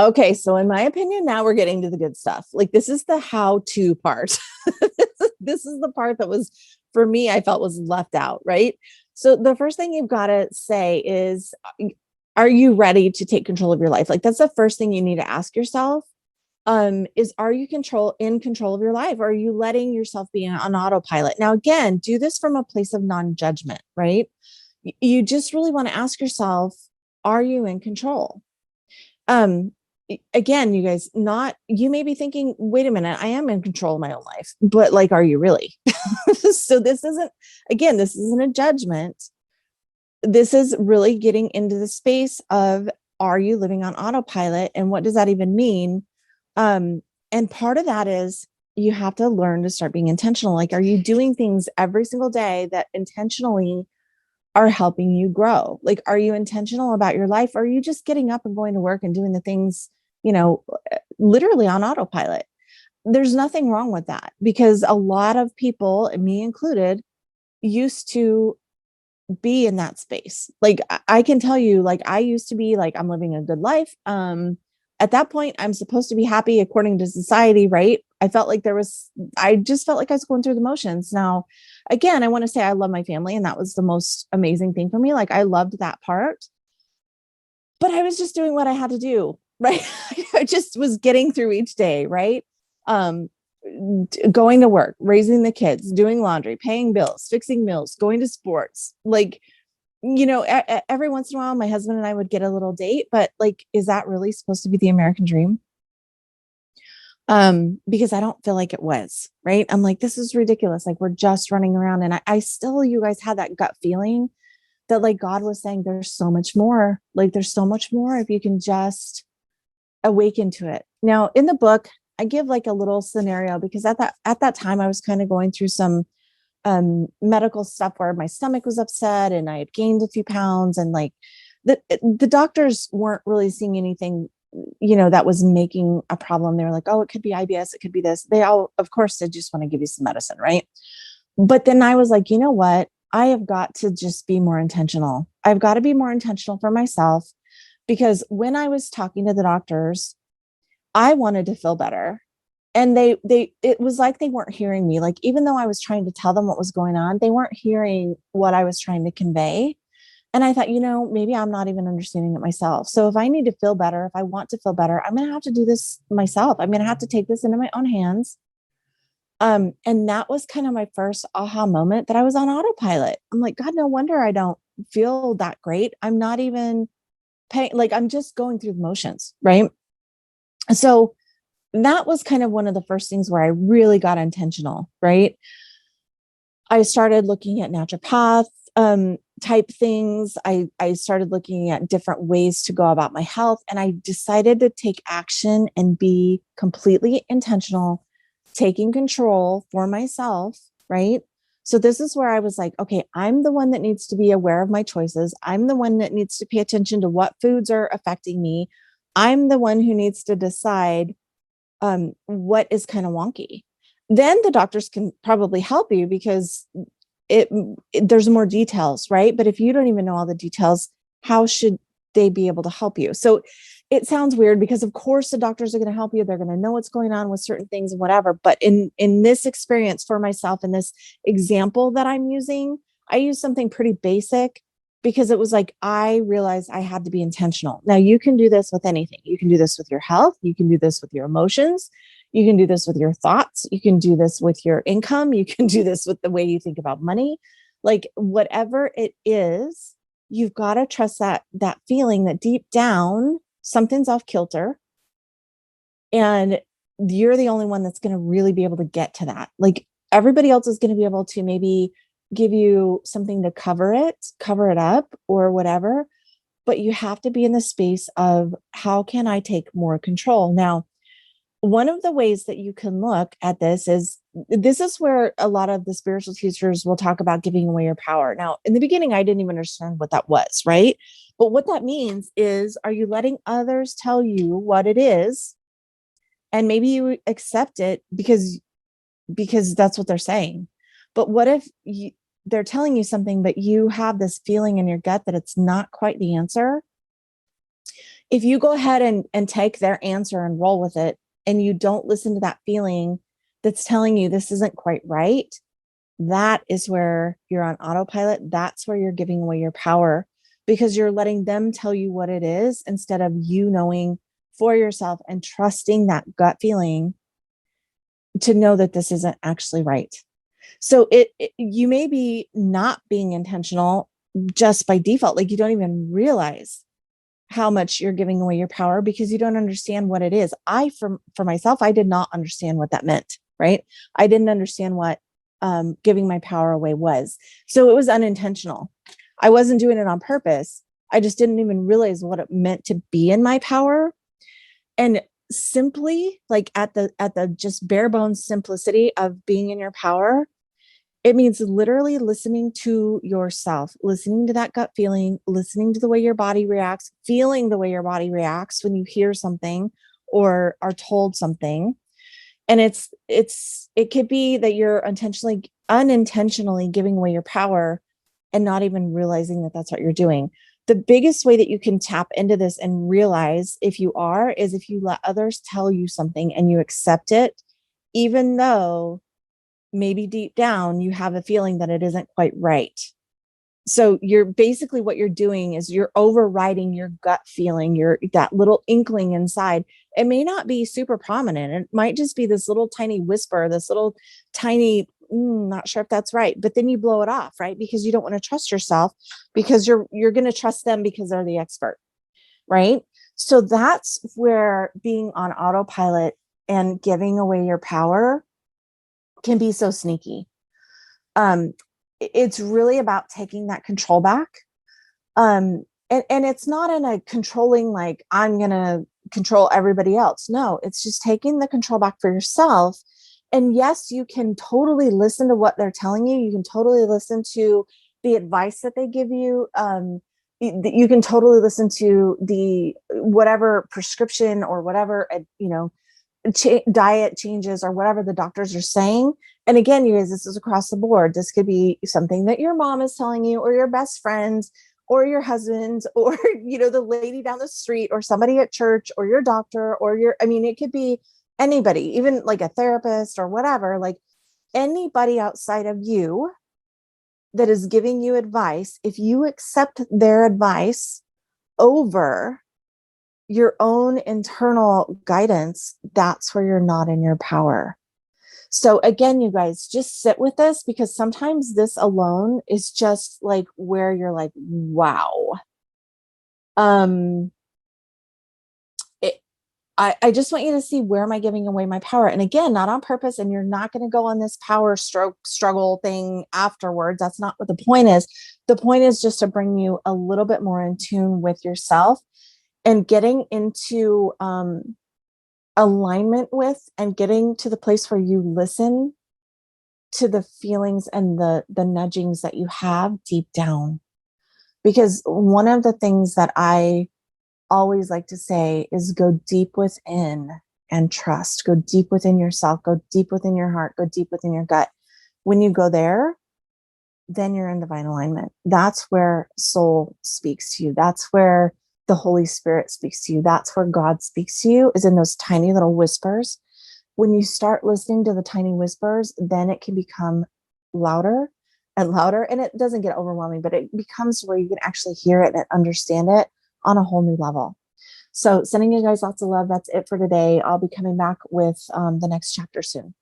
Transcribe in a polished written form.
Okay, so in my opinion, now we're getting to the good stuff. Like this is the how-to part. This is the part that was for me, I felt was left out, right? So the first thing you've got to say is, are you ready to take control of your life? Like that's the first thing you need to ask yourself. Is are you in control of your life? Or are you letting yourself be on autopilot? Now, again, do this from a place of non-judgment, right? You just really want to ask yourself, are you in control? um Again, you guys, not you may be thinking, wait a minute, I am in control of my own life, but like, are you really? So this isn't, again, this isn't a judgment. This is really getting into the space of, are you living on autopilot, and what does that even mean? And part of that is you have to learn to start being intentional. Like, are you doing things every single day that intentionally are helping you grow? Like, are you intentional about your life? Or are you just getting up and going to work and doing the things, you know, literally on autopilot? There's nothing wrong with that, because a lot of people, me included, used to be in that space. Like I can tell you, like I used to be like, I'm living a good life. At that point, I'm supposed to be happy according to society, right? I just felt like I was going through the motions. Now, again, I want to say I love my family, and that was the most amazing thing for me. Like I loved that part, but I was just doing what I had to do, right? I just was getting through each day, right? Um, Going to work, raising the kids, doing laundry, paying bills, fixing meals, going to sports. Like, every once in a while, my husband and I would get a little date, but like, is that really supposed to be the American dream? Because I don't feel like it was, right? I'm like, this is ridiculous. Like, we're just running around. And I still, you guys had that gut feeling that like God was saying, there's so much more. Like, there's so much more if you can just awaken to it. Now, in the book, I give like a little scenario, because at that time I was kind of going through some medical stuff where my stomach was upset and I had gained a few pounds, and like the doctors weren't really seeing anything, that was making a problem. They were like, oh, it could be IBS, it could be this. They all, of course, they just want to give you some medicine, right? But then I was like, you know what? I have got to just be more intentional. I've got to be more intentional for myself, because when I was talking to the doctors, I wanted to feel better. And it was like they weren't hearing me. Like, even though I was trying to tell them what was going on, they weren't hearing what I was trying to convey. And I thought, maybe I'm not even understanding it myself. So if I need to feel better, if I want to feel better, I'm going to have to do this myself. I'm going to have to take this into my own hands. And that was kind of my first aha moment, that I was on autopilot. I'm like, God, no wonder I don't feel that great. I'm not even paying, like, I'm just going through the motions, right? So that was kind of one of the first things where I really got intentional, right? I started looking at naturopath type things. I started looking at different ways to go about my health, and I decided to take action and be completely intentional, taking control for myself, right? So this is where I was like, okay, I'm the one that needs to be aware of my choices. I'm the one that needs to pay attention to what foods are affecting me. I'm the one who needs to decide what is kind of wonky. Then the doctors can probably help you, because it, there's more details, right? But if you don't even know all the details, how should they be able to help you? So it sounds weird, because of course the doctors are going to help you. They're going to know what's going on with certain things and whatever. But in this experience for myself, in this example that I'm using, I use something pretty basic, because it was like, I realized I had to be intentional. Now, you can do this with anything. You can do this with your health. You can do this with your emotions. You can do this with your thoughts. You can do this with your income. You can do this with the way you think about money. Like, whatever it is, you've got to trust that feeling that deep down something's off kilter, and you're the only one that's going to really be able to get to that. Like, everybody else is going to be able to maybe give you something to cover it up or whatever, but you have to be in the space of, how can I take more control? Now, one of the ways that you can look at this is where a lot of the spiritual teachers will talk about giving away your power. Now, in the beginning, I didn't even understand what that was, right? But what that means is, are you letting others tell you what it is? And maybe you accept it because that's what they're saying. But what if they're telling you something, but you have this feeling in your gut that it's not quite the answer? If you go ahead and take their answer and roll with it, and you don't listen to that feeling that's telling you this isn't quite right, that is where you're on autopilot. That's where you're giving away your power, because you're letting them tell you what it is instead of you knowing for yourself and trusting that gut feeling to know that this isn't actually right. So you may be not being intentional just by default. Like, you don't even realize how much you're giving away your power because you don't understand what it is. For myself, I did not understand what that meant, right? I didn't understand what giving my power away was. So it was unintentional. I wasn't doing it on purpose. I just didn't even realize what it meant to be in my power. And simply, like, at the just bare bones simplicity of being in your power, it means literally listening to yourself, listening to that gut feeling, listening to the way your body reacts, feeling the way your body reacts when you hear something or are told something. And it could be that you're unintentionally giving away your power and not even realizing that that's what you're doing. The biggest way that you can tap into this and realize if you are is if you let others tell you something and you accept it, even though maybe deep down you have a feeling that it isn't quite right. So you're basically, what you're doing is you're overriding your gut feeling, that little inkling inside. It may not be super prominent. It might just be this little tiny whisper, this little tiny, not sure if that's right, but then you blow it off, right? Because you don't want to trust yourself, because you're going to trust them because they're the expert, right? So that's where being on autopilot and giving away your power can be so sneaky. It's really about taking that control back. And it's not in a controlling, like, I'm going to control everybody else. No, it's just taking the control back for yourself. And yes, you can totally listen to what they're telling you. You can totally listen to the advice that they give you. You can totally listen to the whatever prescription or whatever, diet changes or whatever the doctors are saying. And again, you guys, this is across the board. This could be something that your mom is telling you, or your best friends, or your husband, or the lady down the street, or somebody at church, or your doctor, or it could be anybody, even like a therapist or whatever, like anybody outside of you that is giving you advice. If you accept their advice over your own internal guidance, that's where you're not in your power. So again, you guys, just sit with this, because sometimes this alone is just like where you're like, wow. I just want you to see, where am I giving away my power? And again, not on purpose. And you're not going to go on this power struggle thing afterwards. That's not what the point is. The point is just to bring you a little bit more in tune with yourself and getting into alignment with, and getting to the place where you listen to the feelings and the nudgings that you have deep down. Because one of the things that I always like to say is, go deep within and trust. Go deep within yourself. Go deep within your heart. Go deep within your gut. When you go there, then you're in divine alignment. That's where soul speaks to you. That's where the Holy Spirit speaks to you. That's where God speaks to you, is in those tiny little whispers. When you start listening to the tiny whispers, then it can become louder and louder, and it doesn't get overwhelming, but it becomes where you can actually hear it and understand it on a whole new level. So sending you guys lots of love. That's it for today. I'll be coming back with the next chapter soon.